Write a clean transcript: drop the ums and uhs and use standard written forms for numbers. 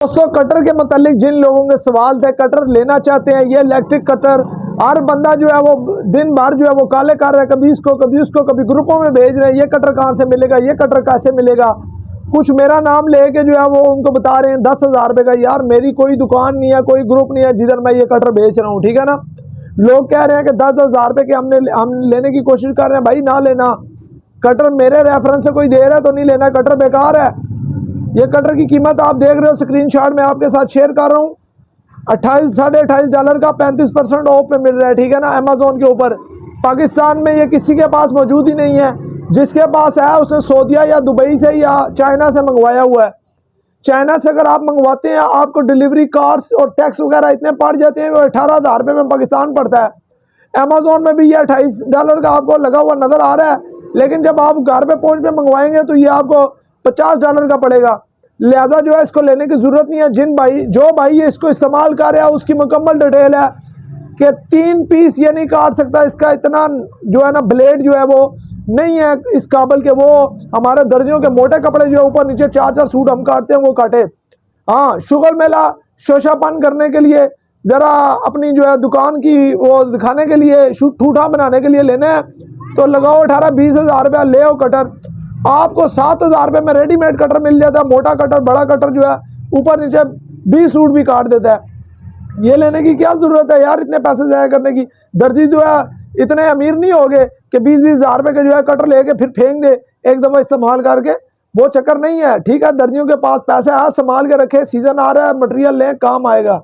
दोस्तों कटर के मतलब जिन लोगों के सवाल थे, कटर लेना चाहते हैं, ये इलेक्ट्रिक कटर हर बंदा जो है वो दिन भर जो है वो काले कर रहा है, कभी इसको कभी उसको, कभी ग्रुपों में भेज रहे हैं, ये कटर कहाँ से मिलेगा, ये कटर कैसे मिलेगा। कुछ मेरा नाम लेके जो है वो उनको बता रहे हैं 10,000 रुपये का। यार मेरी कोई दुकान नहीं है, कोई ग्रुप नहीं है जिधर मैं ये कटर बेच रहा हूँ, ठीक है ना। लोग कह रहे हैं कि 10,000 रुपये के हम लेने की कोशिश कर रहे हैं। भाई ना लेना, कटर मेरे रेफरेंस से कोई दे रहा है तो नहीं लेना, कटर बेकार है। ये कटर की कीमत आप देख रहे हो, स्क्रीनशॉट में आपके साथ शेयर कर रहा हूँ। $28.5 का 35% ऑफ पे मिल रहा है, ठीक है ना, अमेजोन के ऊपर। पाकिस्तान में ये किसी के पास मौजूद ही नहीं है, जिसके पास है उसने सऊदीया या दुबई से या चाइना से मंगवाया हुआ है। चाइना से अगर आप मंगवाते हैं, आपको डिलीवरी कार्ड्स और टैक्स वगैरह इतने पड़ जाते हैं, वो 18,000 रुपये में पाकिस्तान पड़ता है। अमेजोन में भी ये $28 का आपको लगा हुआ नज़र आ रहा है, लेकिन जब आप घर पे पहुंच पे मंगवाएंगे तो ये आपको $50 का पड़ेगा। लिहाजा जो है इसको लेने की ज़रूरत नहीं है। जो भाई ये इसको इस्तेमाल कर रहा है उसकी मुकम्मल डिटेल है कि 3 पीस ये नहीं काट सकता, इसका इतना जो है ना ब्लेड जो है वो नहीं है इस काबल के वो हमारे दर्जियों के मोटे कपड़े जो है ऊपर नीचे 4-4 सूट हम काटते हैं वो काटे। हाँ, शुगर मेला शोशापन करने के लिए, ज़रा अपनी जो है दुकान की वो दिखाने के लिए, ठूठा बनाने के लिए लेने हैं तो लगाओ 18-20 हज़ार रुपया, ले आओ कटर। आपको 7,000 रुपये में रेडीमेड कटर मिल जाता है, मोटा कटर, बड़ा कटर जो है ऊपर नीचे 20 सूट भी काट देता है। ये लेने की क्या ज़रूरत है यार, इतने पैसे ज़ाया करने की। दर्जी जो है इतने अमीर नहीं हो गए कि 20-20 हज़ार रुपये के जो है कटर लेके फिर फेंक दे एक दफ़ा इस्तेमाल करके, वो चक्कर नहीं है, ठीक है। दर्जियों के पास पैसे है, संभाल के रखे, सीज़न आ रहा है, मटेरियल लें, काम आएगा।